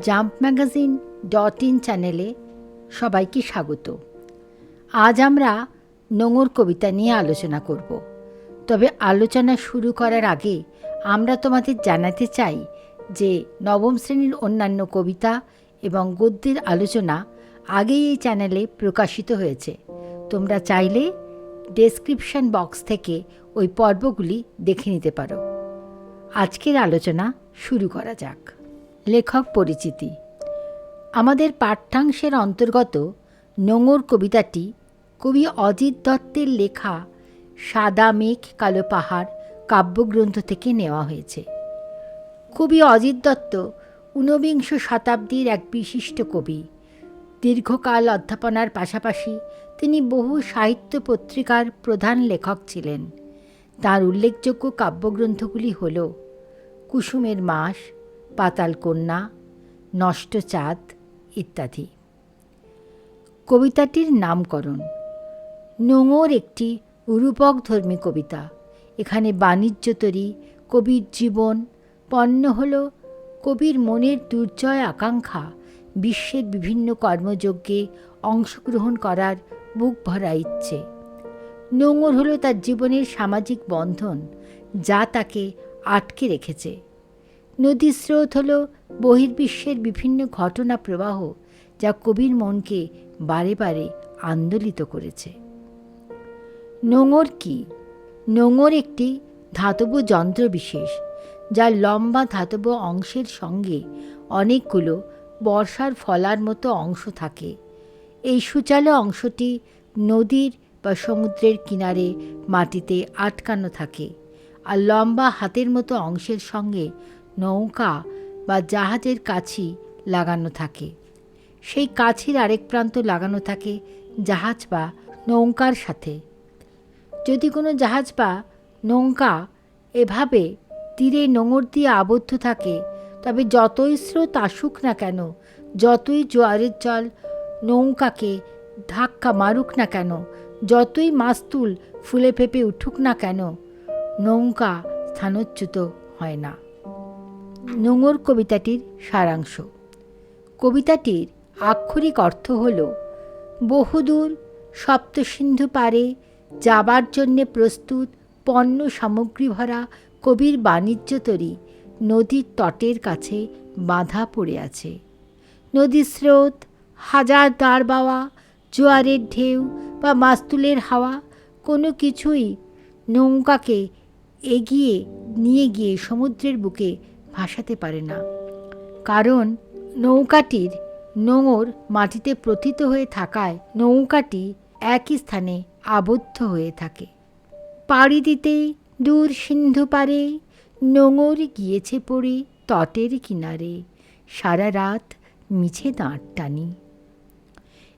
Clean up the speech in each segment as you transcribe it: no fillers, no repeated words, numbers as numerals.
jumpmagazine.in চ্যানেলে সবাইকে স্বাগত। আজ আমরা নোঙর কবিতা নিয়ে আলোচনা করব। তবে আলোচনা শুরু করার আগে আমরা তোমাদের জানাতে চাই যে নবম শ্রেণীর অন্যান্য কবিতা এবং গদ্যের আলোচনা আগেই এই চ্যানেলে প্রকাশিত হয়েছে। তোমরা চাইলে ডেসক্রিপশন বক্স থেকে ওই পর্বগুলি দেখে নিতে পারো। আজকের আলোচনা শুরু করা যাক। লেখক পরিচিতি। আমাদের পাঠ্যাংশের অন্তর্গত নোঙর কবিতাটি কবি অজিত দত্তের লেখা সাদা মেঘ কালো পাহাড় কাব্যগ্রন্থ থেকে নেওয়া হয়েছে। কবি অজিত দত্ত ঊনবিংশ শতাব্দীর এক বিশিষ্ট কবি। দীর্ঘকাল অধ্যাপনার পাশাপাশি তিনি বহু সাহিত্য পত্রিকার প্রধান লেখক ছিলেন। তার উল্লেখযোগ্য কাব্যগ্রন্থগুলি হল কুসুমের মাস, পাতাল কন্যা, নষ্ট চাঁদ ইত্যাদি। কবিতাটির নামকরণ। নোঙর একটি রূপকধর্মী কবিতা। এখানে বাণিজ্যতরী, কবির জীবন, পণ্য হল কবির মনের দুর্জয় আকাঙ্ক্ষা বিশ্বের বিভিন্ন কর্মযজ্ঞে অংশগ্রহণ করার বুক ভরা ইচ্ছে। নোঙর হল তার জীবনের সামাজিক বন্ধন যা তাকে আটকে রেখেছে। নদী স্রোত হল বহির্বিশ্বের বিভিন্ন ঘটনা প্রবাহ যা কবির মনকে বারে বারে আন্দোলিত করেছে। নোঙর কি? নোঙর একটি ধাতব যন্ত্র বিশেষ যার লম্বা ধাতব অংশের সঙ্গে অনেকগুলো বর্ষার ফলার মতো অংশ থাকে। এই সুচালো অংশটি নদীর বা সমুদ্রের কিনারে মাটিতে আটকানো থাকে, আর লম্বা হাতের মতো অংশের সঙ্গে নৌকা বা জাহাজের কাছি লাগানো থাকে। সেই কাছির আরেক প্রান্ত লাগানো থাকে জাহাজ বা নৌকার সাথে। যদি কোনো জাহাজ বা নৌকা এভাবে তীরে নোঙর দিয়ে আবদ্ধ থাকে, তবে যতই স্রোত আসুক না কেন, যতই জোয়ারের জল নৌকাকে ধাক্কা মারুক না কেন, যতই মাস্তুল ফুলে ফেঁপে উঠুক না কেন, নৌকা স্থানচ্যুত হয় না। নোঙর কবিতাটির সারাংশ। কবিতাটির আক্ষরিক অর্থ হল বহুদূর সপ্তসিন্ধু পারে যাবার জন্যে প্রস্তুত পণ্য সামগ্রী ভরা কবির বাণিজ্যতরী নদীর তটের কাছে বাঁধা পড়ে আছে। নদীর স্রোত, হাজার দাঁড় বাওয়া, জোয়ারের ঢেউ বা মাস্তুলের হাওয়া কোনো কিছুই নৌকাকে এগিয়ে নিয়ে গিয়ে সমুদ্রের বুকে ভাসাতে পারে না, কারণ নৌকাটির নোঙর মাটিতে প্রথিত হয়ে থাকায় নৌকাটি একই স্থানে আবদ্ধ হয়ে থাকে। পাড়ি দিতেই দূর সিন্ধু পারে নোঙর গিয়েছে পড়ে তটের কিনারে, সারা রাত মিছে দাঁড় টানি।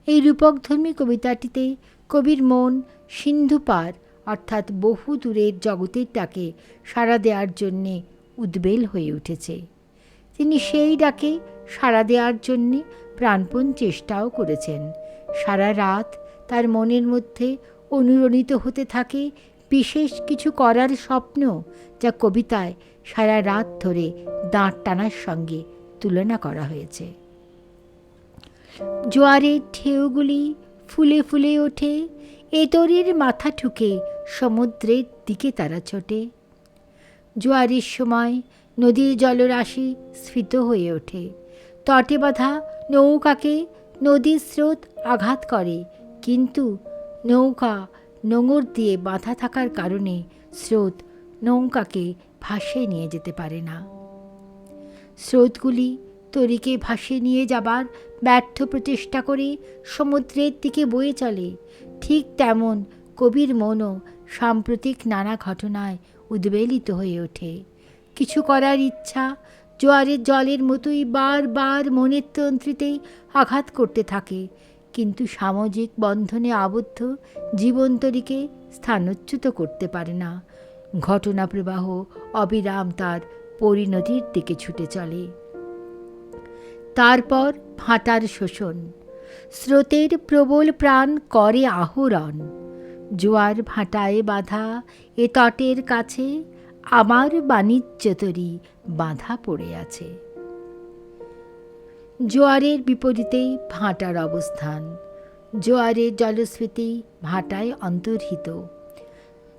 এই রূপকধর্মী কবিতাটিতে কবির মন সিন্ধু পার অর্থাৎ বহু দূরের জগতের ডাকে সাড়া দেওয়ার জন্যে উদ্বেল হয়ে উঠেছে। তিনি সেই ডাকে সাড়া দেওয়ার জন্যে প্রাণপণ চেষ্টাও করেছেন। সারা রাত তার মনের মধ্যে অনুরণিত হতে থাকে বিশেষ কিছু করার স্বপ্ন, যা কবিতায় সারা রাত ধরে দাঁড় টানার সঙ্গে তুলনা করা হয়েছে। জোয়ারের ঢেউগুলি ফুলে ফুলে ওঠে, এ তরীর মাথা ঠুকে সমুদ্রের দিকে তারা ছোটে। জোয়ারের সময় নদীর জলরাশি স্ফীত হয়ে ওঠে। তটে বাঁধা নৌকাকে নদীর স্রোত আঘাত করে, কিন্তু নৌকা নোঙর দিয়ে বাঁধা থাকার কারণে স্রোত নৌকাকে ভাসিয়ে নিয়ে যেতে পারে না। স্রোতগুলি তরীকে ভাসিয়ে নিয়ে যাবার ব্যর্থ প্রচেষ্টা করে সমুদ্রের দিকে বয়ে চলে। ঠিক তেমন কবির মনও সাম্প্রতিক নানা ঘটনায় উদ্বেলিত হয়ে ওঠে। কিছু করার ইচ্ছা জোয়ারের জলের মতোই বারবার মনের তন্ত্রীতেই আঘাত করতে থাকে, কিন্তু সামাজিক বন্ধনে আবদ্ধ জীবনতরীকে স্থানচ্যুত করতে পারে না। ঘটনা প্রবাহ অবিরাম তার পরিণতির দিকে ছুটে চলে। তারপর ভাটার শোষণ। স্রোতের প্রবল প্রাণ করে আহরণ। জোয়ার ভাটায় বাঁধা এ তটের কাছে আমার বাণিজ্যতরী বাঁধা পড়ে আছে। জোয়ারের বিপরীতেই ভাঁটার অবস্থান। জোয়ারের জলস্ফীতি ভাঁটায় অন্তর্হিত।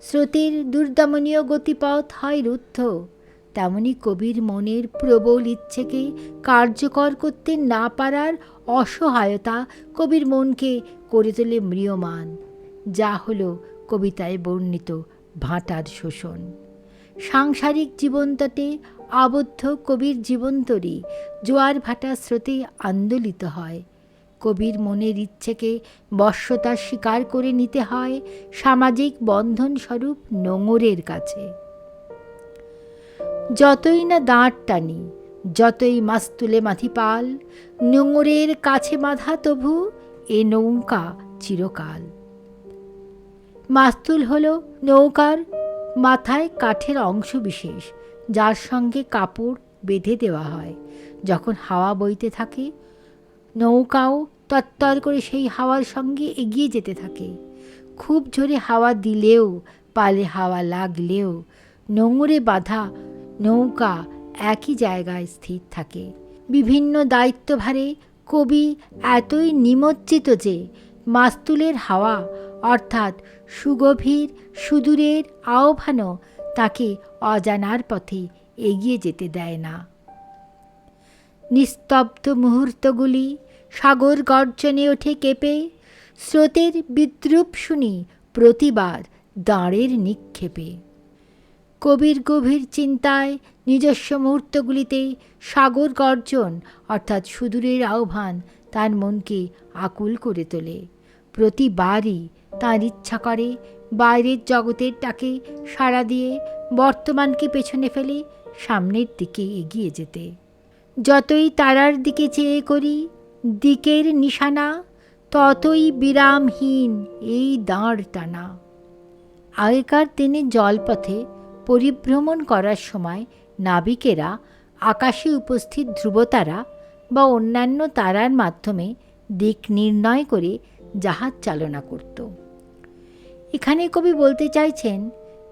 স্রোতের দুর্দমনীয় গতিপথ হয় রুদ্ধ, তেমনি কবির মনের প্রবল ইচ্ছেকে কার্যকর করতে না পারার অসহায়তা কবির মনকে করে তোলে ম্রিয়মাণ, যা হল কবিতায় বর্ণিত ভাঁটার শোষণ। সাংসারিক জীবনতটে আবদ্ধ কবির জীবনতরী জোয়ার ভাটা স্রোতে আন্দোলিত হয়। কবির মনের ইচ্ছেকে বশ্যতা স্বীকার করে নিতে হয় সামাজিক বন্ধনস্বরূপ নোঙরের কাছে। যতই না দাঁড় টানি, যতই মাস্তুলে মাথি পাল, নোঙরের কাছে বাঁধা তবু এ নৌকা চিরকাল। মাস্তুল হল নৌকার মাথায় কাঠের অংশ বিশেষ, যার সঙ্গে কাপড় বেঁধে দেওয়া হয়। যখন হাওয়া বইতে থাকে, নৌকাও তত্তর করে সেই হাওয়ার সঙ্গে এগিয়ে যেতে থাকে। খুব জোরে হাওয়া দিলেও, পালে হাওয়া লাগলেও নোঙরে বাঁধা নৌকা একই জায়গায় স্থির থাকে। বিভিন্ন দায়িত্বভারে কবি এতই নিমজ্জিত যে মাস্তুলের হাওয়া অর্থাৎ সুগভীর সুদূরের আহ্বানও তাকে অজানার পথে এগিয়ে যেতে দেয় না। নিস্তব্ধ মুহূর্তগুলি সাগর গর্জনে ওঠে কেঁপে, স্রোতের বিদ্রূপ শুনি প্রতিবার দাঁড়ের নিক্ষেপে। কবির গভীর চিন্তায় নিজস্ব মুহূর্তগুলিতে সাগর গর্জন অর্থাৎ সুদূরের আহ্বান তার মনকে আকুল করে তোলে। প্রতিবারই তার ইচ্ছা করে বাইরের জগতের ডাকে সাড়া দিয়ে বর্তমানকে পেছনে ফেলে সামনের দিকে এগিয়ে যেতে। যতই তারার দিকে চেয়ে করি দিকের নিশানা, ততই বিরামহীন এই দাঁড় টানা। আগেকার দিনে জলপথে পরিভ্রমণ করার সময় নাবিকেরা আকাশে উপস্থিত ধ্রুবতারা বা অন্যান্য তারার মাধ্যমে দিক নির্ণয় করে জাহাজ চালনা করত। এখানে কবি বলতে চাইছেন,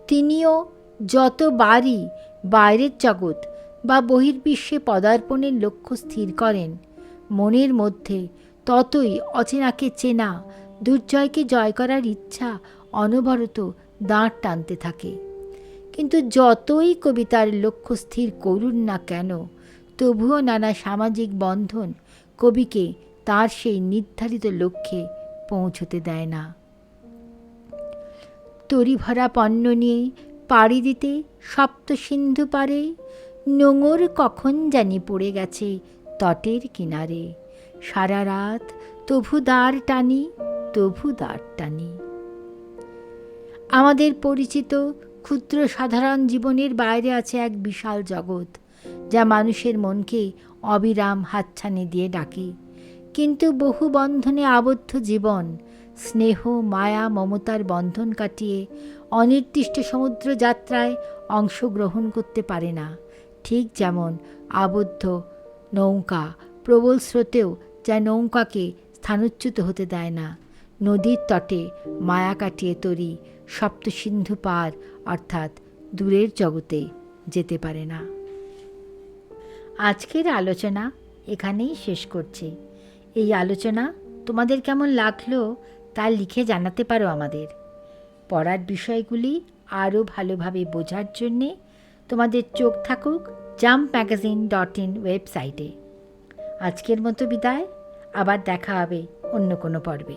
তিনিও যতবারই বাইরের জগৎ বা বহির্বিশ্বে পদার্পণের লক্ষ্য স্থির করেন, মনের মধ্যে ততই অচেনাকে চেনা, দুর্জয়কে জয় করার ইচ্ছা অনবরত দাঁড় টানতে থাকে। কিন্তু যতই কবিতার লক্ষ্য স্থির করুন না কেন, তবুও নানা সামাজিক বন্ধন কবিকে তার সেই নির্ধারিত লক্ষ্যে পৌঁছতে দেয় না। তরি ভরা পণ্য নিয়ে পাড়ি দিতে সপ্ত সিন্ধু পারে, নোঙর কখন জানি পড়ে গেছে তটের কিনারে। সারা রাত তবু দাঁড় টানি, তবু দাঁড় টানি। আমাদের পরিচিত ক্ষুদ্র সাধারণ জীবনের বাইরে আছে এক বিশাল জগৎ, যা মানুষের মনকে অবিরাম হাতছানি দিয়ে ডাকে। কিন্তু বহু বন্ধনে আবদ্ধ জীবন স্নেহ মায়া মমতার বন্ধন কাটিয়ে অনির্দিষ্ট সমুদ্র যাত্রায় অংশগ্রহণ করতে পারে না। ঠিক যেমন আবদ্ধ নৌকা প্রবল স্রোতেও যা নৌকাকে স্থানচ্যুত হতে দেয় না, নদীর তটে মায়া কাটিয়ে তরি সপ্তসিন্ধু পার অর্থাৎ দূরের জগতে যেতে পারে না। আজকের আলোচনা এখানেই শেষ করছি। এই আলোচনা তোমাদের কেমন লাগলো তা লিখে জানাতে পারো আমাদের। পড়ার বিষয়গুলি আরও ভালোভাবে বোঝার জন্যে তোমাদের চোখ থাকুক jumpmagazine.in ওয়েবসাইটে। আজকের মতো বিদায়, আবার দেখা হবে অন্য কোনো পর্বে।